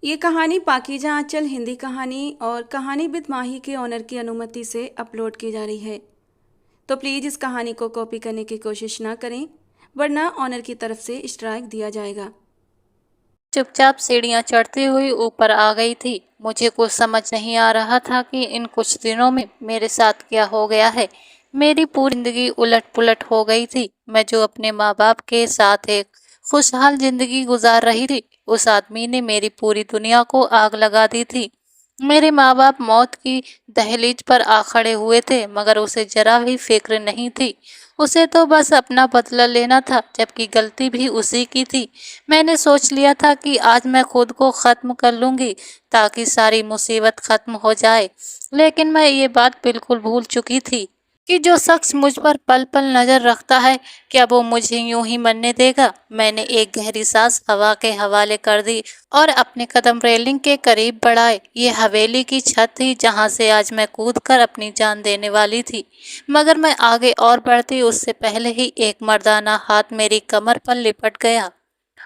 ये कहानी पाकीज़ा आंचल हिंदी कहानी और कहानी बिद माही के ऑनर की अनुमति से अपलोड की जा रही है। तो प्लीज़ इस कहानी को कॉपी करने की कोशिश ना करें, वरना ऑनर की तरफ से स्ट्राइक दिया जाएगा। चुपचाप सीढ़ियां चढ़ती हुई ऊपर आ गई थी। मुझे कुछ समझ नहीं आ रहा था कि इन कुछ दिनों में मेरे साथ क्या हो गया है। मेरी पूरी जिंदगी उलट पुलट हो गई थी। मैं जो अपने माँ बाप के साथ एक खुशहाल जिंदगी गुजार रही थी, उस आदमी ने मेरी पूरी दुनिया को आग लगा दी थी। मेरे माँ बाप मौत की दहलीज पर आ खड़े हुए थे, मगर उसे जरा भी फिक्र नहीं थी। उसे तो बस अपना बदला लेना था, जबकि गलती भी उसी की थी। मैंने सोच लिया था कि आज मैं खुद को ख़त्म कर लूँगी ताकि सारी मुसीबत ख़त्म हो जाए। लेकिन मैं ये बात बिल्कुल भूल चुकी थी कि जो शख्स मुझ पर पल पल नज़र रखता है, क्या वो मुझे यूं ही मरने देगा। मैंने एक गहरी सांस हवा के हवाले कर दी और अपने कदम रेलिंग के करीब बढ़ाए। ये हवेली की छत थी जहां से आज मैं कूद कर अपनी जान देने वाली थी। मगर मैं आगे और बढ़ती उससे पहले ही एक मर्दाना हाथ मेरी कमर पर लिपट गया।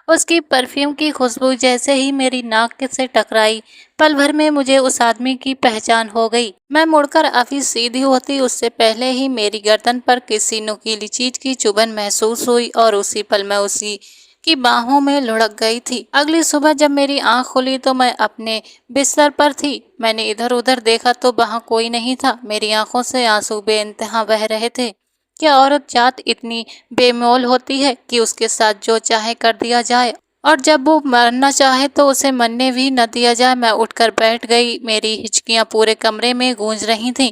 उसकी परफ्यूम की खुशबू जैसे ही मेरी नाक से टकराई, पल भर में मुझे उस आदमी की पहचान हो गई। मैं मुड़कर अभी सीधी होती उससे पहले ही मेरी गर्दन पर किसी नुकीली चीज की चुभन महसूस हुई और उसी पल मैं उसी की बाहों में लुढ़क गई थी। अगली सुबह जब मेरी आंख खुली तो मैं अपने बिस्तर पर थी। मैंने इधर उधर देखा तो वहां कोई नहीं था। मेरी आंखों से आंसू बेइंतहा बह रहे थे। क्या औरत जात इतनी बेमोल होती है कि उसके साथ जो चाहे कर दिया जाए, और जब वो मरना चाहे तो उसे मरने भी न दिया जाए। मैं उठकर बैठ गई। मेरी हिचकियां पूरे कमरे में गूंज रही थीं।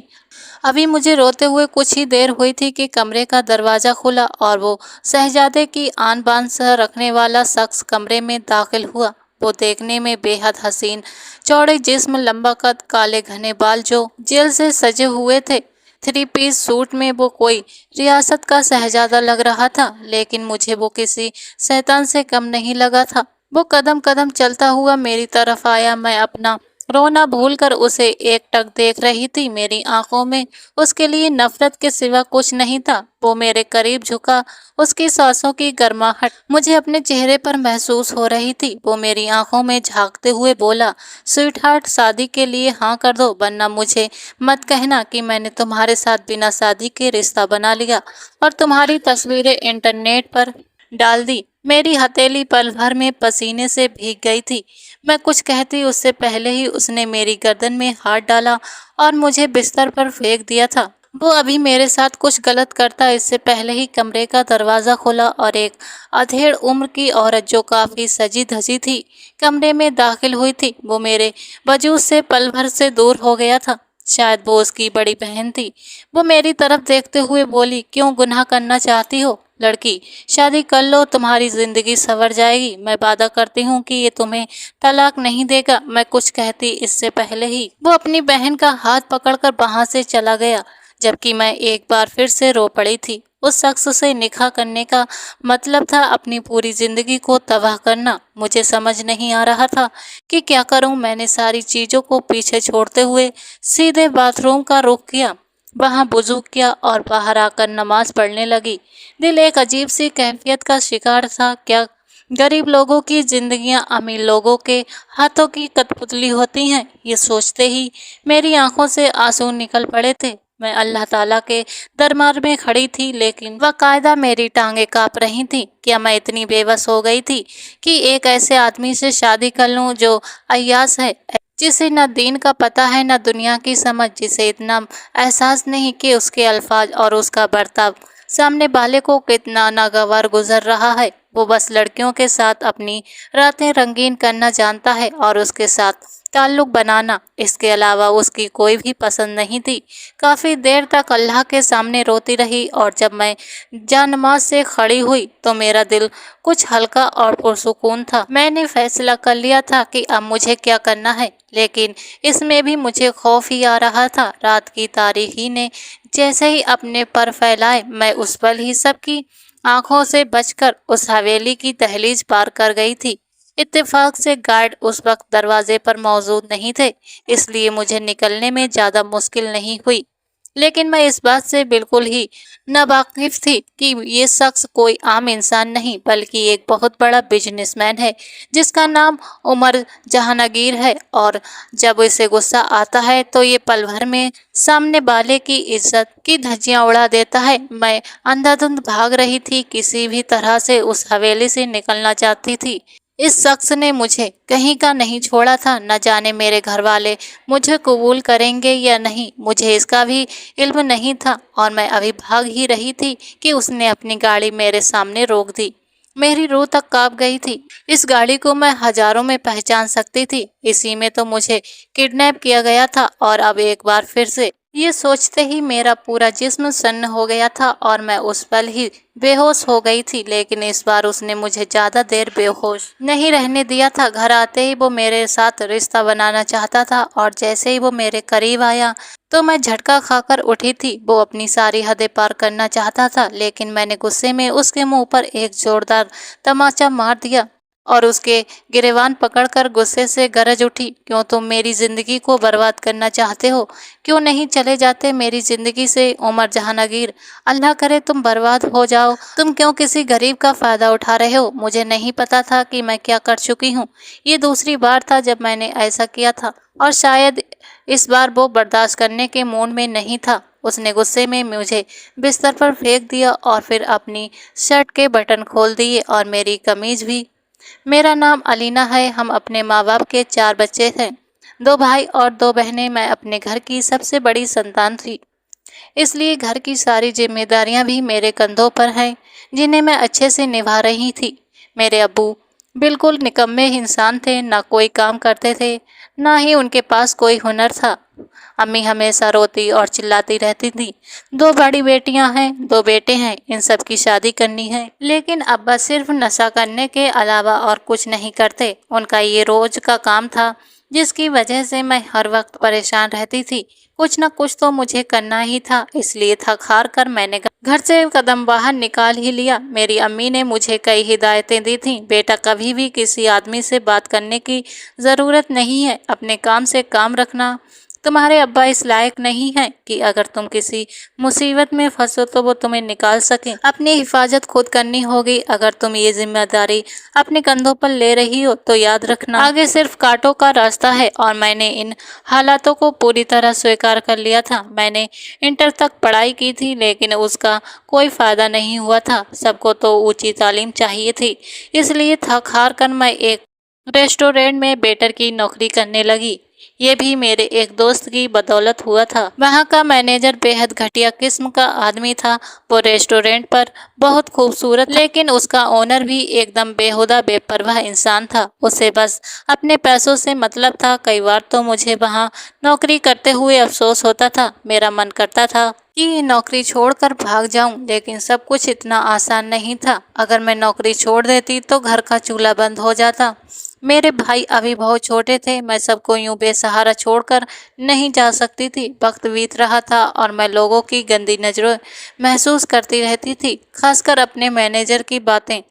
अभी मुझे रोते हुए कुछ ही देर हुई थी कि कमरे का दरवाजा खुला और वो शहजादे की आन बान सा रखने वाला शख्स कमरे में दाखिल हुआ। वो देखने में बेहद हसीन, चौड़े जिस्म, लंबा कद, काले घने बाल जो जेल से सजे हुए थे। थ्री पीस सूट में वो कोई रियासत का शहजादा लग रहा था, लेकिन मुझे वो किसी शैतान से कम नहीं लगा था। वो कदम कदम चलता हुआ मेरी तरफ आया। मैं अपना रोना भूलकर उसे एकटक देख रही थी। मेरी आंखों में उसके लिए नफरत के सिवा कुछ नहीं था। वो मेरे करीब झुका। उसकी सांसों की गर्माहट मुझे अपने चेहरे पर महसूस हो रही थी। वो मेरी आंखों में झांकते हुए बोला, स्वीट हार्ट, शादी के लिए हाँ कर दो, वरना मुझे मत कहना कि मैंने तुम्हारे साथ बिना शादी के रिश्ता बना लिया और तुम्हारी तस्वीरें इंटरनेट पर डाल दी। मेरी हथेली पल भर में पसीने से भीग गई थी। मैं कुछ कहती उससे पहले ही उसने मेरी गर्दन में हाथ डाला और मुझे बिस्तर पर फेंक दिया था। वो अभी मेरे साथ कुछ गलत करता इससे पहले ही कमरे का दरवाज़ा खुला और एक अधेड़ उम्र की औरत जो काफ़ी सजी धजी थी, कमरे में दाखिल हुई थी। वो मेरे वजूद से पल भर से दूर हो गया था। शायद वो उसकी बड़ी बहन थी। वो मेरी तरफ देखते हुए बोली, क्यों गुनाह करना चाहती हो लड़की? शादी कर लो, तुम्हारी जिंदगी संवर जाएगी। मैं वादा करती हूँ कि ये तुम्हें तलाक नहीं देगा। मैं कुछ कहती इससे पहले ही वो अपनी बहन का हाथ पकड़कर वहां से चला गया, जबकि मैं एक बार फिर से रो पड़ी थी। उस शख्स से निकाह करने का मतलब था अपनी पूरी जिंदगी को तबाह करना। मुझे समझ नहीं आ रहा था कि क्या करूं। मैंने सारी चीजों को पीछे छोड़ते हुए सीधे बाथरूम का रुख किया, वहां वुजू किया और बाहर आकर नमाज पढ़ने लगी। दिल एक अजीब सी कैफियत का शिकार था। क्या गरीब लोगों की जिंदगियां अमीर लोगों के हाथों की कठपुतली होती हैं? ये सोचते ही मेरी आंखों से आंसू निकल पड़े थे। मैं अल्लाह ताला के दरबार में खड़ी थी, लेकिन बाकायदा मेरी टांगें कांप रही थीं। क्या मैं इतनी बेबस हो गई थी कि एक ऐसे आदमी से शादी कर लूं जो अय्यास है, जिसे न दीन का पता है न दुनिया की समझ, जिसे इतना एहसास नहीं कि उसके अल्फाज और उसका बर्ताव सामने वाले को कितना नागवार गुजर रहा है। वो बस लड़कियों के साथ अपनी रातें रंगीन करना जानता है और उसके साथ ताल्लुक बनाना। इसके अलावा उसकी कोई भी पसंद नहीं थी। काफ़ी देर तक अल्लाह के सामने रोती रही और जब मैं जानमाज से खड़ी हुई तो मेरा दिल कुछ हल्का और पुरसुकून था। मैंने फैसला कर लिया था कि अब मुझे क्या करना है, लेकिन इसमें भी मुझे खौफ ही आ रहा था। रात की तारीकी ने जैसे ही अपने पर फैलाए, मैं उस पल ही सबकी आंखों से बचकर उस हवेली की दहलीज पार कर गई थी। इत्तेफाक से गार्ड उस वक्त दरवाजे पर मौजूद नहीं थे, इसलिए मुझे निकलने में ज़्यादा मुश्किल नहीं हुई। लेकिन मैं इस बात से बिल्कुल ही नावाकिफ थी कि ये शख्स कोई आम इंसान नहीं बल्कि एक बहुत बड़ा बिजनेसमैन है जिसका नाम उमर जहांगीर है, और जब इसे गुस्सा आता है तो ये पल भर में सामने वाले की इज्जत की धज्जियां उड़ा देता है। मैं अंधाधुंध भाग रही थी, किसी भी तरह से उस हवेली से निकलना चाहती थी। इस शख्स ने मुझे कहीं का नहीं छोड़ा था। न जाने मेरे घर वाले मुझे कबूल करेंगे या नहीं, मुझे इसका भी इल्म नहीं था, और मैं अभी भाग ही रही थी कि उसने अपनी गाड़ी मेरे सामने रोक दी। मेरी रूह तक कांप गई थी। इस गाड़ी को मैं हजारों में पहचान सकती थी। इसी में तो मुझे किडनैप किया गया था, और अब एक बार फिर से ये सोचते ही मेरा पूरा जिस्म सन्न हो गया था और मैं उस पल ही बेहोश हो गई थी। लेकिन इस बार उसने मुझे ज्यादा देर बेहोश नहीं रहने दिया था। घर आते ही वो मेरे साथ रिश्ता बनाना चाहता था, और जैसे ही वो मेरे करीब आया तो मैं झटका खाकर उठी थी। वो अपनी सारी हदें पार करना चाहता था, लेकिन मैंने गुस्से में उसके मुंह पर एक जोरदार तमाचा मार दिया और उसके गिरेबान पकड़कर गुस्से से गरज उठी, क्यों तुम मेरी जिंदगी को बर्बाद करना चाहते हो? क्यों नहीं चले जाते मेरी जिंदगी से उमर जहांगीर? अल्लाह करे तुम बर्बाद हो जाओ। तुम क्यों किसी गरीब का फायदा उठा रहे हो? मुझे नहीं पता था कि मैं क्या कर चुकी हूँ। ये दूसरी बार था जब मैंने ऐसा किया था, और शायद इस बार वो बर्दाश्त करने के मूड में नहीं था। उसने गुस्से में मुझे बिस्तर पर फेंक दिया और फिर अपनी शर्ट के बटन खोल दिए और मेरी कमीज भी। मेरा नाम अलीना है। हम अपने माँ बाप के 4 बच्चे थे, 2 भाई और 2 बहनें। मैं अपने घर की सबसे बड़ी संतान थी, इसलिए घर की सारी जिम्मेदारियां भी मेरे कंधों पर हैं, जिन्हें मैं अच्छे से निभा रही थी। मेरे अब्बू बिल्कुल निकम्मे इंसान थे, ना कोई काम करते थे, ना ही उनके पास कोई हुनर था। अम्मी हमेशा रोती और चिल्लाती रहती थी। 2 बड़ी बेटियां हैं, 2 बेटे हैं, इन सब की शादी करनी है। लेकिन अब्बा सिर्फ नशा करने के अलावा और कुछ नहीं करते। उनका ये रोज का काम था, जिसकी वजह से मैं हर वक्त परेशान रहती थी। कुछ न कुछ तो मुझे करना ही था, इसलिए थक हार कर मैंने घर से कदम बाहर निकाल ही लिया। मेरी अम्मी ने मुझे कई हिदायतें दी थीं। बेटा, कभी भी किसी आदमी से बात करने की ज़रूरत नहीं है, अपने काम से काम रखना। तुम्हारे अब्बा इस लायक नहीं हैं कि अगर तुम किसी मुसीबत में फंसो तो वो तुम्हें निकाल सकें। अपनी हिफाजत खुद करनी होगी। अगर तुम ये जिम्मेदारी अपने कंधों पर ले रही हो तो याद रखना, आगे सिर्फ कांटों का रास्ता है। और मैंने इन हालातों को पूरी तरह स्वीकार कर लिया था। मैंने इंटर तक पढ़ाई की थी, लेकिन उसका कोई फ़ायदा नहीं हुआ था। सबको तो ऊंची तालीम चाहिए थी, इसलिए थक हार कर मैं एक रेस्टोरेंट में वेटर की नौकरी करने लगी। ये भी मेरे एक दोस्त की बदौलत हुआ था। वहाँ का मैनेजर बेहद घटिया किस्म का आदमी था। वो रेस्टोरेंट पर बहुत खूबसूरत, लेकिन उसका ओनर भी एकदम बेहुदा बेपरवाह इंसान था। उसे बस अपने पैसों से मतलब था। कई बार तो मुझे वहाँ नौकरी करते हुए अफसोस होता था। मेरा मन करता था कि नौकरी छोड़कर भाग जाऊं, लेकिन सब कुछ इतना आसान नहीं था। अगर मैं नौकरी छोड़ देती तो घर का चूल्हा बंद हो जाता। मेरे भाई अभी बहुत छोटे थे। मैं सबको यूं बेसहारा छोड़कर नहीं जा सकती थी। वक्त बीत रहा था और मैं लोगों की गंदी नज़रों महसूस करती रहती थी। खासकर अपने मैनेजर की बातें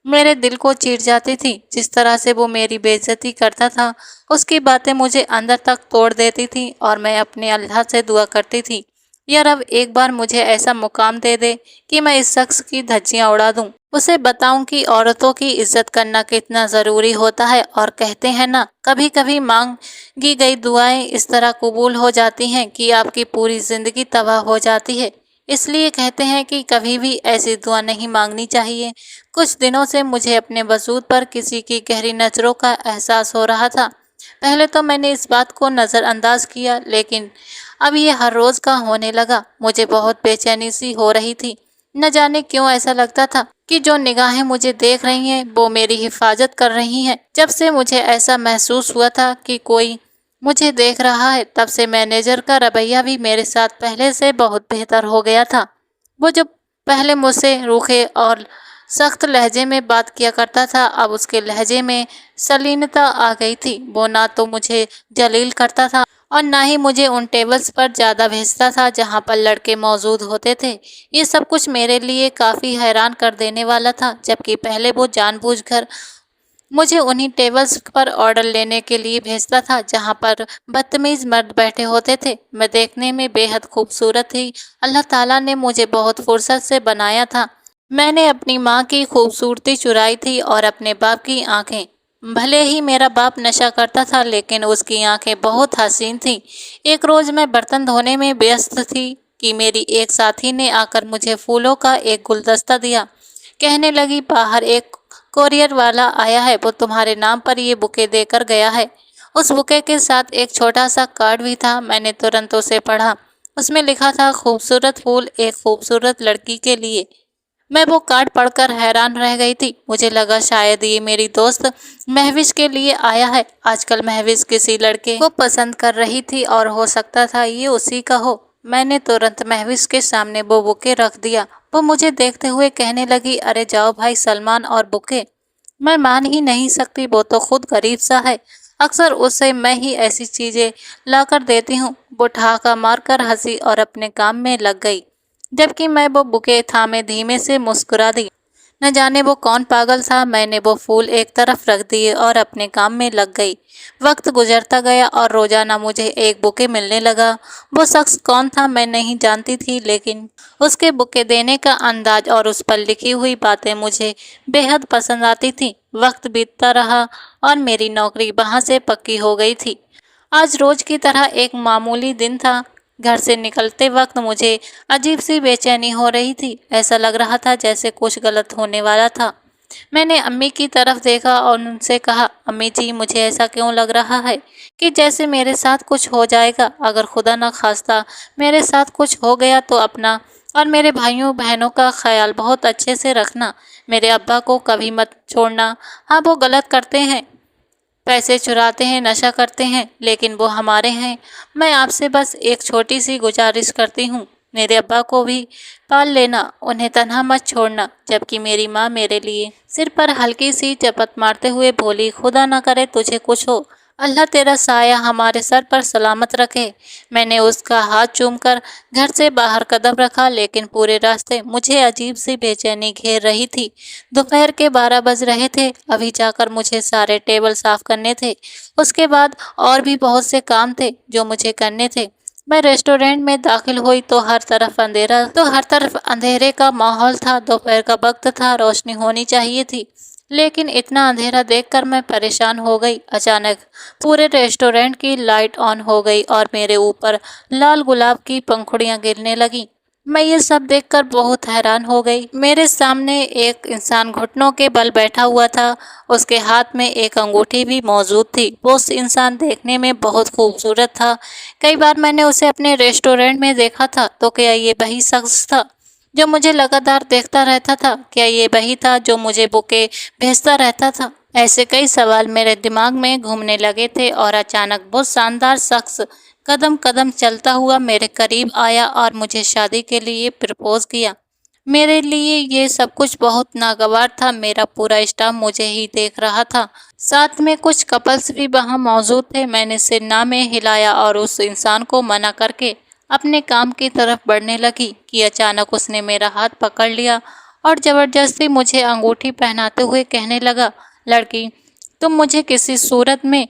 मेरे दिल को चीर जाती थी। जिस तरह से वो मेरी बेइज्जती करता था, उसकी बातें मुझे अंदर तक तोड़ देती थी, और मैं अपने अल्लाह से दुआ करती थी, या रब एक बार मुझे ऐसा मुकाम दे दे कि मैं इस शख्स की धज्जियां उड़ा दूं। उसे बताऊं कि औरतों की इज्जत करना कितना ज़रूरी होता है। और कहते हैं ना, कभी कभी मांगी गई दुआएं इस तरह कबूल हो जाती हैं कि आपकी पूरी ज़िंदगी तबाह हो जाती है। इसलिए कहते हैं कि कभी भी ऐसी दुआ नहीं मांगनी चाहिए। कुछ दिनों से मुझे अपने वजूद पर किसी की गहरी नज़रों का एहसास हो रहा था। पहले तो मैंने इस बात को नज़रअंदाज किया, लेकिन अब ये हर रोज़ का होने लगा। मुझे बहुत बेचैनी सी हो रही थी। न जाने क्यों ऐसा लगता था कि जो निगाहें मुझे देख रही हैं वो मेरी हिफाजत कर रही हैं। जब से मुझे ऐसा महसूस हुआ था कि कोई मुझे देख रहा है, तब से मैनेजर का रवैया भी मेरे साथ पहले से बहुत बेहतर हो गया था। वो जो पहले मुझसे रूखे और सख्त लहजे में बात किया करता था, अब उसके लहजे में सलीनता आ गई थी। वो ना तो मुझे जलील करता था और ना ही मुझे उन टेबल्स पर ज़्यादा भेजता था जहाँ पर लड़के मौजूद होते थे। ये सब कुछ मेरे लिए काफ़ी हैरान कर देने वाला था, जबकि पहले वो जानबूझकर मुझे उन्हीं टेबल्स पर ऑर्डर लेने के लिए भेजता था जहाँ पर बदतमीज मर्द बैठे होते थे। मैं देखने में बेहद खूबसूरत थी। अल्लाह ताला ने मुझे बहुत फुर्सत से बनाया था। मैंने अपनी माँ की खूबसूरती चुराई थी और अपने बाप की आंखें। भले ही मेरा बाप नशा करता था लेकिन उसकी आंखें बहुत हसीन थीं। एक रोज़ मैं बर्तन धोने में व्यस्त थी कि मेरी एक साथी ने आकर मुझे फूलों का एक गुलदस्ता दिया। कहने लगी, बाहर एक कोरियर वाला आया है, वो तुम्हारे नाम पर ये बुके देकर गया है। उस बुके के साथ एक छोटा सा कार्ड भी था। मैंने तुरंत उसे पढ़ा। उसमें लिखा था, खूबसूरत फूल एक खूबसूरत लड़की के लिए। मैं वो कार्ड पढ़कर हैरान रह गई थी। मुझे लगा शायद ये मेरी दोस्त महविश के लिए आया है। आजकल महविश किसी लड़के को पसंद कर रही थी और हो सकता था ये उसी का हो। मैंने तुरंत महविश के सामने वो बुके रख दिया। वो मुझे देखते हुए कहने लगी, अरे जाओ भाई, सलमान और बुके। मैं मान ही नहीं सकती, वो तो खुद गरीब सा है। अक्सर उसे मैं ही ऐसी चीजें लाकर देती हूँ। वो ठहाका मारकर हंसी और अपने काम में लग गई, जबकि मैं वो बुके थामे धीमे से मुस्कुरा दी। न जाने वो कौन पागल था। मैंने वो फूल एक तरफ रख दिए और अपने काम में लग गई। वक्त गुजरता गया और रोजाना मुझे एक बुके मिलने लगा। वो शख्स कौन था मैं नहीं जानती थी, लेकिन उसके बुके देने का अंदाज और उस पर लिखी हुई बातें मुझे बेहद पसंद आती थी। वक्त बीतता रहा और मेरी नौकरी वहाँ से पक्की हो गई थी। आज रोज की तरह एक मामूली दिन था। घर से निकलते वक्त मुझे अजीब सी बेचैनी हो रही थी। ऐसा लग रहा था जैसे कुछ गलत होने वाला था। मैंने अम्मी की तरफ देखा और उनसे कहा, अम्मी जी, मुझे ऐसा क्यों लग रहा है कि जैसे मेरे साथ कुछ हो जाएगा। अगर खुदा न खास्ता मेरे साथ कुछ हो गया तो अपना और मेरे भाइयों बहनों का ख्याल बहुत अच्छे से रखना। मेरे अब्बा को कभी मत छोड़ना। हाँ, वो गलत करते हैं, पैसे चुराते हैं, नशा करते हैं, लेकिन वो हमारे हैं। मैं आपसे बस एक छोटी सी गुजारिश करती हूँ, मेरे अब्बा को भी पाल लेना, उन्हें तन्हा मत छोड़ना। जबकि मेरी माँ मेरे लिए सिर पर हल्की सी चपत मारते हुए बोली, खुदा ना करे तुझे कुछ हो, अल्लाह तेरा साया हमारे सर पर सलामत रखे। मैंने उसका हाथ चूमकर घर से बाहर कदम रखा, लेकिन पूरे रास्ते मुझे अजीब सी बेचैनी घेर रही थी। दोपहर के 12 बज रहे थे। अभी जाकर मुझे सारे टेबल साफ करने थे। उसके बाद और भी बहुत से काम थे जो मुझे करने थे। मैं रेस्टोरेंट में दाखिल हुई तो हर तरफ अंधेरे का माहौल था। दोपहर का वक्त था, रोशनी होनी चाहिए थी, लेकिन इतना अंधेरा देखकर मैं परेशान हो गई। अचानक पूरे रेस्टोरेंट की लाइट ऑन हो गई और मेरे ऊपर लाल गुलाब की पंखुड़ियां गिरने लगी। मैं ये सब देखकर बहुत हैरान हो गई। मेरे सामने एक इंसान घुटनों के बल बैठा हुआ था। उसके हाथ में एक अंगूठी भी मौजूद थी। वो इंसान देखने में बहुत खूबसूरत था। कई बार मैंने उसे अपने रेस्टोरेंट में देखा था। तो क्या ये वही शख्स था जो मुझे लगातार देखता रहता था? क्या ये वही था जो मुझे बुके भेजता रहता था? ऐसे कई सवाल मेरे दिमाग में घूमने लगे थे और अचानक वो शानदार शख्स कदम कदम चलता हुआ मेरे करीब आया और मुझे शादी के लिए प्रपोज किया। मेरे लिए ये सब कुछ बहुत नागवार था। मेरा पूरा स्टाफ मुझे ही देख रहा था। साथ में कुछ कपल्स भी वहाँ मौजूद थे। मैंने सिर ना में हिलाया और उस इंसान को मना करके अपने काम की तरफ बढ़ने लगी कि अचानक उसने मेरा हाथ पकड़ लिया और ज़बरदस्ती मुझे अंगूठी पहनाते हुए कहने लगा, लड़की, तुम मुझे किसी सूरत में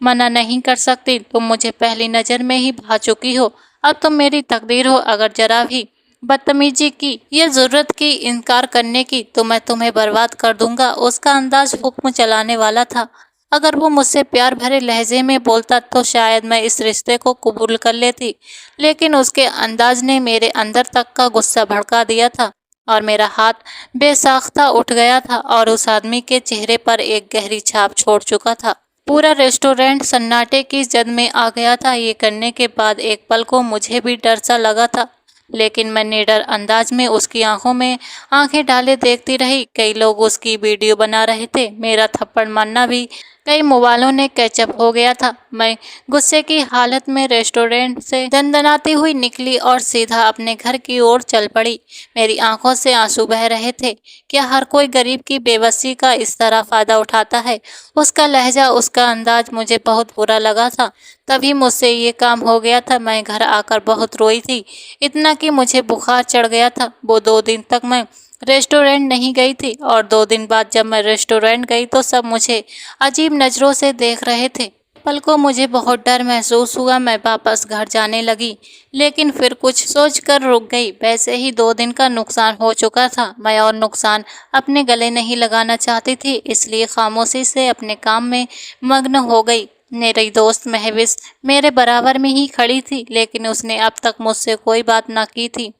मना नहीं कर सकती। तुम मुझे पहली नज़र में ही भा चुकी हो। अब तुम मेरी तकदीर हो। अगर जरा भी बदतमीजी की या ज़रूरत की इनकार करने की तो मैं तुम्हें बर्बाद कर दूंगा। उसका अंदाज हुक्म चलाने वाला था। अगर वो मुझसे प्यार भरे लहजे में बोलता तो शायद मैं इस रिश्ते को कबूल कर लेती, लेकिन उसके अंदाज ने मेरे अंदर तक का गुस्सा भड़का दिया था और मेरा हाथ बेसाख्ता उठ गया था और उस आदमी के चेहरे पर एक गहरी छाप छोड़ चुका था। पूरा रेस्टोरेंट सन्नाटे की जद में आ गया था। ये करने के बाद एक पल को मुझे भी डर सा लगा था, लेकिन मैं निडर अंदाज में उसकी आंखों में आंखें डाले देखती रही। कई लोग उसकी वीडियो बना रहे थे। मेरा थप्पड़ मारना भी कई मोबाइलों ने कैचअप हो गया था। मैं गुस्से की हालत में रेस्टोरेंट से दंदनाती हुई निकली और सीधा अपने घर की ओर चल पड़ी। मेरी आंखों से आंसू बह रहे थे। क्या हर कोई गरीब की बेबसी का इस तरह फायदा उठाता है? उसका लहजा, उसका अंदाज मुझे बहुत बुरा लगा था। तभी मुझसे ये काम हो गया था। मैं घर आकर बहुत रोई थी, इतना कि मुझे बुखार चढ़ गया था। वो 2 दिन तक मैं रेस्टोरेंट नहीं गई थी और 2 दिन बाद जब मैं रेस्टोरेंट गई तो सब मुझे अजीब नज़रों से देख रहे थे। पल को मुझे बहुत डर महसूस हुआ। मैं वापस घर जाने लगी, लेकिन फिर कुछ सोचकर रुक गई। वैसे ही 2 दिन का नुकसान हो चुका था। मैं और नुकसान अपने गले नहीं लगाना चाहती थी, इसलिए खामोशी से अपने काम में मग्न हो गई। मेरी दोस्त महविश मेरे बराबर में ही खड़ी थी, लेकिन उसने अब तक मुझसे कोई बात ना की थी।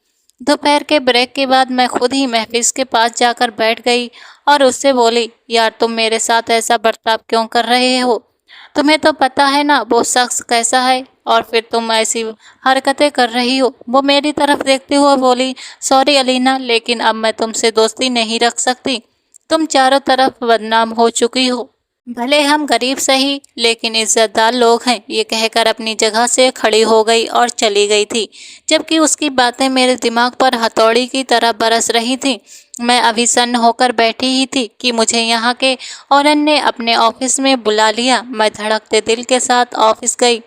दोपहर के ब्रेक के बाद मैं खुद ही महफिज के पास जाकर बैठ गई और उससे बोली, यार तुम मेरे साथ ऐसा बर्ताव क्यों कर रहे हो? तुम्हें तो पता है ना वो शख्स कैसा है, और फिर तुम ऐसी हरकतें कर रही हो। वो मेरी तरफ देखते हुए बोली, सॉरी अलीना, लेकिन अब मैं तुमसे दोस्ती नहीं रख सकती। तुम चारों तरफ बदनाम हो चुकी हो। भले हम गरीब सही, लेकिन इज्जतदार लोग हैं। ये कहकर अपनी जगह से खड़ी हो गई और चली गई थी, जबकि उसकी बातें मेरे दिमाग पर हथौड़ी की तरह बरस रही थी। मैं अभी सन्न होकर बैठी ही थी कि मुझे यहाँ के ओनर ने अपने ऑफिस में बुला लिया। मैं धड़कते दिल के साथ ऑफिस गई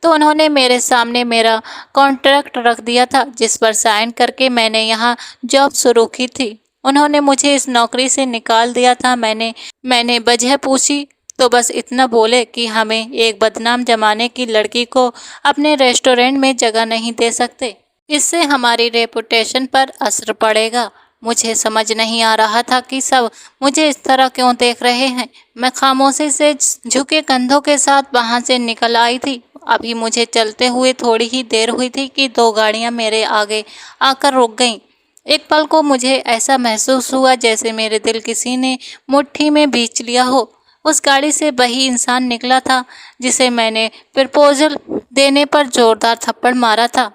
तो उन्होंने मेरे सामने मेरा कॉन्ट्रैक्ट रख दिया था, जिस पर साइन करके मैंने यहाँ जॉब शुरू की थी। उन्होंने मुझे इस नौकरी से निकाल दिया था। मैंने वजह पूछी तो बस इतना बोले कि हमें एक बदनाम जमाने की लड़की को अपने रेस्टोरेंट में जगह नहीं दे सकते, इससे हमारी रेपुटेशन पर असर पड़ेगा। मुझे समझ नहीं आ रहा था कि सब मुझे इस तरह क्यों देख रहे हैं। मैं खामोशी से झुके कंधों के साथ वहां से निकल आई थी। अभी मुझे चलते हुए थोड़ी ही देर हुई थी कि 2 गाड़ियां मेरे आगे आकर रुक गईं। एक पल को मुझे ऐसा महसूस हुआ जैसे मेरे दिल किसी ने मुट्ठी में भींच लिया हो। उस गाड़ी से वही इंसान निकला था जिसे मैंने प्रपोजल देने पर जोरदार थप्पड़ मारा था।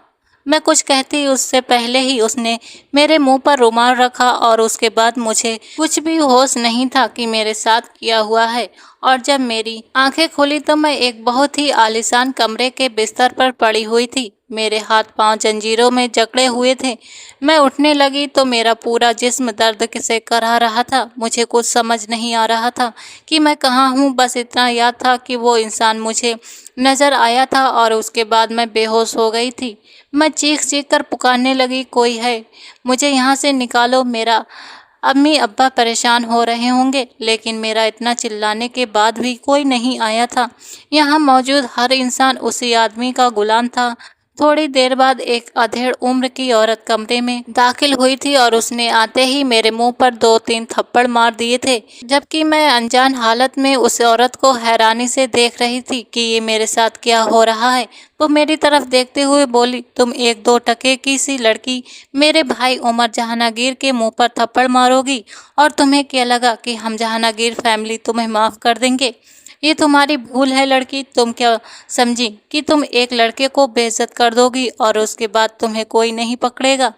मैं कुछ कहती उससे पहले ही उसने मेरे मुंह पर रुमाल रखा और उसके बाद मुझे कुछ भी होश नहीं था कि मेरे साथ किया हुआ है। और जब मेरी आंखें खुली तो मैं एक बहुत ही आलीशान कमरे के बिस्तर पर पड़ी हुई थी। मेरे हाथ पांव जंजीरों में जकड़े हुए थे। मैं उठने लगी तो मेरा पूरा जिस्म दर्द से कराह रहा था। मुझे कुछ समझ नहीं आ रहा था कि मैं कहाँ हूँ। बस इतना याद था कि वो इंसान मुझे नज़र आया था और उसके बाद मैं बेहोश हो गई थी। मैं चीख चीख कर पुकारने लगी, कोई है, मुझे यहाँ से निकालो। मेरा अम्मी अब्बा परेशान हो रहे होंगे। लेकिन मेरा इतना चिल्लाने के बाद भी कोई नहीं आया था। यहाँ मौजूद हर इंसान उसी आदमी का गुलाम था। थोड़ी देर बाद एक अधेड़ उम्र की औरत कमरे में दाखिल हुई थी और उसने आते ही मेरे मुंह पर 2-3 थप्पड़ मार दिए थे, जबकि मैं अनजान हालत में उस औरत को हैरानी से देख रही थी कि ये मेरे साथ क्या हो रहा है। वो मेरी तरफ देखते हुए बोली, तुम 1-2 टके की सी लड़की मेरे भाई उमर जहांगीर के मुंह पर थप्पड़ मारोगी, और तुम्हें क्या लगा कि हम जहांगीर फैमिली तुम्हें माफ़ कर देंगे? ये तुम्हारी भूल है लड़की। तुम क्या समझी कि तुम एक लड़के को बेइज्जत कर दोगी और उसके बाद तुम्हें कोई नहीं पकड़ेगा?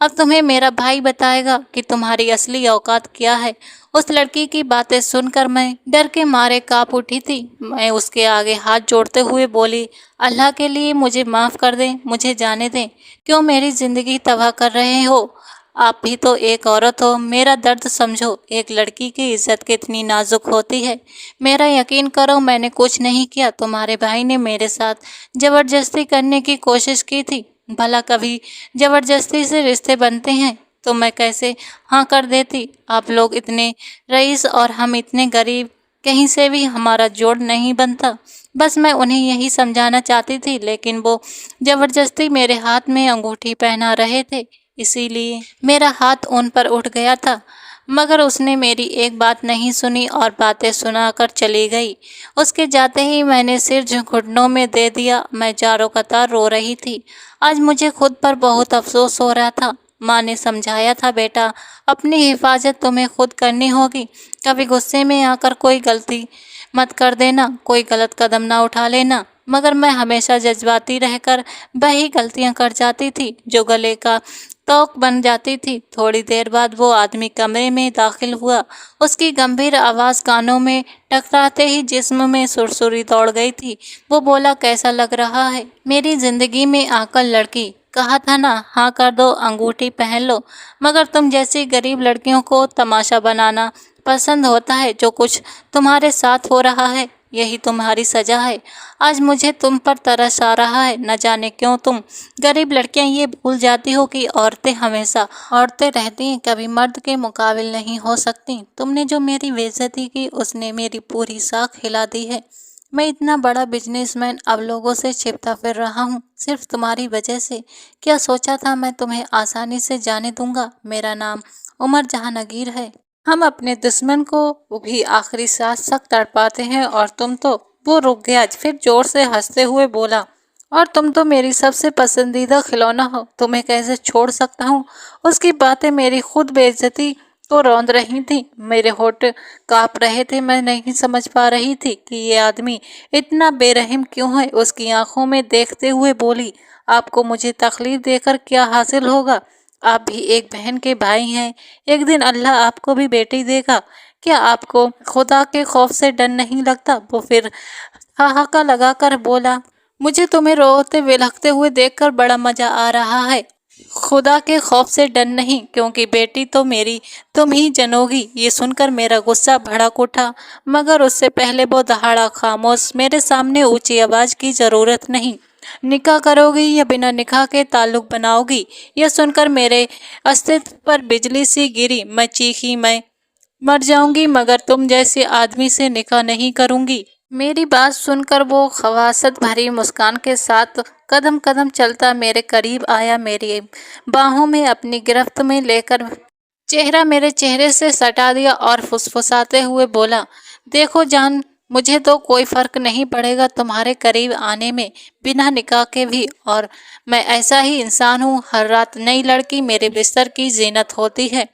अब तुम्हें मेरा भाई बताएगा कि तुम्हारी असली औकात क्या है। उस लड़की की बातें सुनकर मैं डर के मारे कांप उठी थी। मैं उसके आगे हाथ जोड़ते हुए बोली, अल्लाह के लिए मुझे माफ़ कर दें, मुझे जाने दें। क्यों मेरी ज़िंदगी तबाह कर रहे हो? आप भी तो एक औरत हो, मेरा दर्द समझो। एक लड़की की इज्जत कितनी नाजुक होती है। मेरा यकीन करो, मैंने कुछ नहीं किया। तुम्हारे भाई ने मेरे साथ ज़बरदस्ती करने की कोशिश की थी। भला कभी ज़बरदस्ती से रिश्ते बनते हैं तो मैं कैसे हाँ कर देती? आप लोग इतने रईस और हम इतने गरीब, कहीं से भी हमारा जोड़ नहीं बनता। बस मैं उन्हें यही समझाना चाहती थी, लेकिन वो ज़बरदस्ती मेरे हाथ में अंगूठी पहना रहे थे, इसीलिए मेरा हाथ उन पर उठ गया था। मगर उसने मेरी एक बात नहीं सुनी और बातें सुनाकर चली गई। उसके जाते ही मैंने सिर घुटनों में दे दिया। मैं जारो कतार रो रही थी। आज मुझे खुद पर बहुत अफसोस हो रहा था। माँ ने समझाया था, बेटा अपनी हिफाजत तुम्हें खुद करनी होगी। कभी गुस्से में आकर कोई गलती मत कर देना, कोई गलत कदम ना उठा लेना। मगर मैं हमेशा जज्बाती रहकर वही गलतियां कर जाती थी जो गले का तोक बन जाती थी। थोड़ी देर बाद वो आदमी कमरे में दाखिल हुआ। उसकी गंभीर आवाज़ कानों में टकराते ही जिस्म में सुरसुरी दौड़ गई थी। वो बोला, कैसा लग रहा है मेरी ज़िंदगी में आकर लड़की? कहा था ना हाँ कर दो, अंगूठी पहन लो। मगर तुम जैसी गरीब लड़कियों को तमाशा बनाना पसंद होता है। जो कुछ तुम्हारे साथ हो रहा है यही तुम्हारी सजा है। आज मुझे तुम पर तरस आ रहा है। न जाने क्यों तुम गरीब लड़कियां ये भूल जाती हो कि औरतें हमेशा औरतें रहती हैं, कभी मर्द के मुकाबिल नहीं हो सकती। तुमने जो मेरी बेइज्जती की उसने मेरी पूरी साख हिला दी है। मैं इतना बड़ा बिजनेसमैन अब लोगों से छिपता फिर रहा हूँ सिर्फ तुम्हारी वजह से। क्या सोचा था मैं तुम्हें आसानी से जाने दूंगा? मेरा नाम उमर जहांगीर है। हम अपने दुश्मन को भी आखिरी सांस तक तड़पाते हैं और तुम तो। वो रुक गया, फिर जोर से हंसते हुए बोला, और तुम तो मेरी सबसे पसंदीदा खिलौना हो, तुम्हें कैसे छोड़ सकता हूँ? उसकी बातें मेरी खुद बेइज्जती को रौंद रही थी। मेरे होठ कांप रहे थे। मैं नहीं समझ पा रही थी कि ये आदमी इतना बेरहम क्यों है। उसकी आंखों में देखते हुए बोली, आपको मुझे तकलीफ देकर क्या हासिल होगा? आप भी एक बहन के भाई हैं। एक दिन अल्लाह आपको भी बेटी देगा। क्या आपको खुदा के खौफ से डर नहीं लगता? वो फिर हाहाका लगाकर बोला, मुझे तुम्हें रोते बिलखते हुए देखकर बड़ा मजा आ रहा है। खुदा के खौफ से डर नहीं, क्योंकि बेटी तो मेरी तुम ही जनोगी। ये सुनकर मेरा गुस्सा भड़क उठा, मगर उससे पहले वो दहाड़ा खामोश। मेरे सामने ऊंची आवाज की जरूरत नहीं। निकाह करोगी या बिना निकाह के ताल्लुक बनाओगी? यह सुनकर मेरे अस्तित्व पर बिजली सी गिरी। मैं चीखी, मैं मर जाऊंगी मगर तुम जैसे आदमी से निकाह नहीं करूंगी। मेरी बात सुनकर वो खवासत भरी मुस्कान के साथ कदम कदम चलता मेरे करीब आया। मेरी बाहों में अपनी गिरफ्त में लेकर चेहरा मेरे चेहरे से सटा दिया और फुसफुसाते हुए बोला, देखो जान, मुझे तो कोई फर्क नहीं पड़ेगा तुम्हारे करीब आने में, बिना निकाह के भी। और मैं ऐसा ही इंसान हूँ। हर रात नई लड़की मेरे बिस्तर की जीनत होती है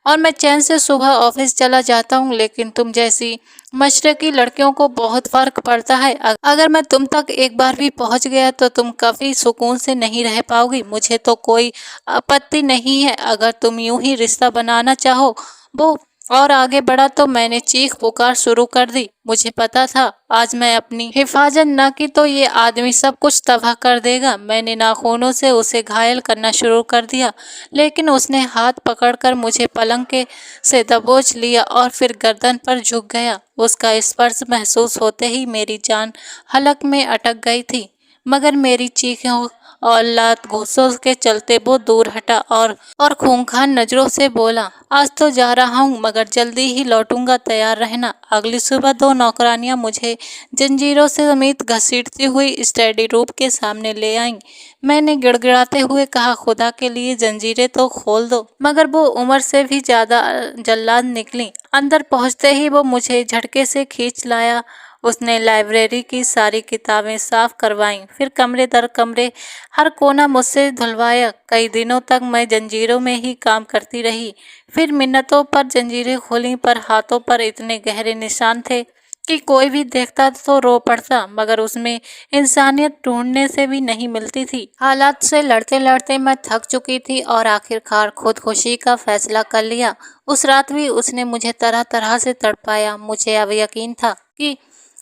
और मैं चैन से सुबह ऑफिस चला जाता हूँ, लेकिन तुम जैसी मशरकी लड़कियों को बहुत फर्क पड़ता है। अगर मैं तुम तक एक बार भी पहुँच गया तो तुम कभी सुकून से नहीं रह पाओगी। मुझे तो कोई आपत्ति नहीं है अगर तुम यूं ही रिश्ता बनाना चाहो। वो और आगे बढ़ा तो मैंने चीख पुकार शुरू कर दी। मुझे पता था आज मैं अपनी हिफाजत न की तो ये आदमी सब कुछ तबाह कर देगा। मैंने नाखूनों से उसे घायल करना शुरू कर दिया, लेकिन उसने हाथ पकड़कर मुझे पलंग के से दबोच लिया और फिर गर्दन पर झुक गया। उसका स्पर्श महसूस होते ही मेरी जान हलक में अटक गई थी, मगर मेरी चीखों और लात घूंसों के चलते वो दूर हटा और खूंखार नजरों से बोला, आज तो जा रहा हूँ मगर जल्दी ही लौटूंगा, तैयार रहना। अगली सुबह 2 नौकरानियां मुझे जंजीरों से समेत घसीटती हुई स्टडी रूम के सामने ले आईं। मैंने गिड़गिड़ाते हुए कहा, खुदा के लिए जंजीरें तो खोल दो, मगर वो उम्र से भी ज्यादा जल्लाद निकली। अंदर पहुंचते ही वो मुझे झटके से खींच लाया। उसने लाइब्रेरी की सारी किताबें साफ करवाईं, फिर कमरे दर कमरे हर कोना मुझसे धुलवाया। कई दिनों तक मैं जंजीरों में ही काम करती रही। फिर मिन्नतों पर जंजीरें खोलीं, पर हाथों पर इतने गहरे निशान थे कि कोई भी देखता तो रो पड़ता, मगर उसमें इंसानियत ढूंढने से भी नहीं मिलती थी। हालात से लड़ते लड़ते मैं थक चुकी थी और आखिरकार खुदकुशी का फैसला कर लिया। उस रात भी उसने मुझे तरह तरह से तड़पाया। मुझे अब यकीन था कि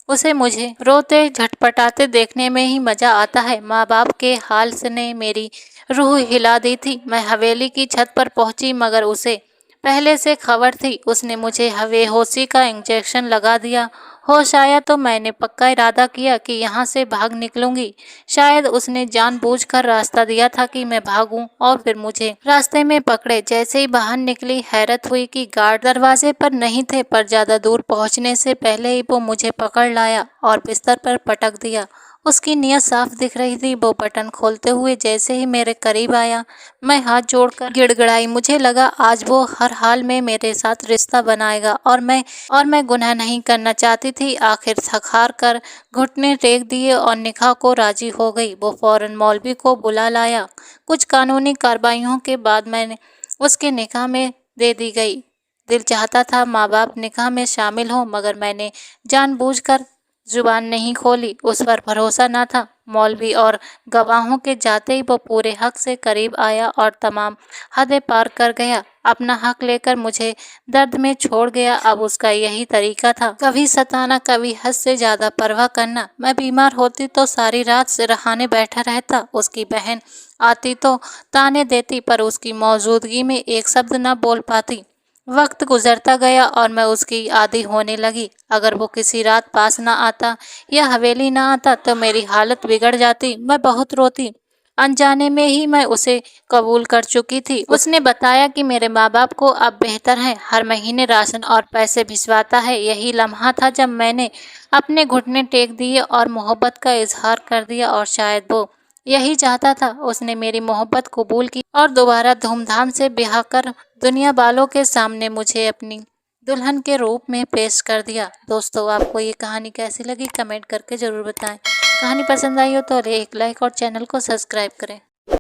उसे मुझे रोते झटपटाते देखने में ही मजा आता है। माँ बाप के हाल ने मेरी रूह हिला दी थी। मैं हवेली की छत पर पहुंची, मगर उसे पहले से खबर थी। उसने मुझे बेहोशी का इंजेक्शन लगा दिया। होश आया तो मैंने पक्का इरादा किया कि यहाँ से भाग निकलूंगी। शायद उसने जानबूझकर रास्ता दिया था कि मैं भागूं और फिर मुझे रास्ते में पकड़े। जैसे ही बाहर निकली हैरत हुई कि गार्ड दरवाजे पर नहीं थे, पर ज्यादा दूर पहुंचने से पहले ही वो मुझे पकड़ लाया और बिस्तर पर पटक दिया। उसकी नीयत साफ दिख रही थी। वो बटन खोलते हुए जैसे ही मेरे करीब आया, मैं हाथ जोड़कर गिड़गिड़ाई। मुझे लगा आज वो हर हाल में मेरे साथ रिश्ता बनाएगा और मैं गुनाह नहीं करना चाहती थी। आखिर थक हार कर घुटने टेक दिए और निकाह को राजी हो गई। वो फौरन मौलवी को बुला लाया। कुछ कानूनी कार्रवाइयों के बाद मैंने उसके निकाह में दे दी गई। दिल चाहता था माँ बाप निकाह में शामिल हों, मगर मैंने जानबूझकर जुबान नहीं खोली। उस पर भरोसा न था। मौलवी और गवाहों के जाते ही वो पूरे हक से करीब आया और तमाम हदें पार कर गया। अपना हक लेकर मुझे दर्द में छोड़ गया। अब उसका यही तरीका था, कभी सताना, कभी हद से ज्यादा परवाह करना। मैं बीमार होती तो सारी रात सिरहाने बैठा रहता। उसकी बहन आती तो ताने देती, पर उसकी मौजूदगी में एक शब्द न बोल पाती। वक्त गुजरता गया और मैं उसकी आदी होने लगी। अगर वो किसी रात पास ना आता या हवेली ना आता तो मेरी हालत बिगड़ जाती। मैं बहुत रोती। अनजाने में ही मैं उसे कबूल कर चुकी थी। उसने बताया कि मेरे माँ बाप को अब बेहतर है, हर महीने राशन और पैसे भिजवाता है। यही लम्हा था जब मैंने अपने घुटने टेक दिए और मोहब्बत का इजहार कर दिया, और शायद वो यही चाहता था। उसने मेरी मोहब्बत कबूल की और दोबारा धूमधाम से ब्याह कर दुनिया वालों के सामने मुझे अपनी दुल्हन के रूप में पेश कर दिया। दोस्तों, आपको ये कहानी कैसी लगी कमेंट करके ज़रूर बताएं। कहानी पसंद आई हो तो एक लाइक और चैनल को सब्सक्राइब करें।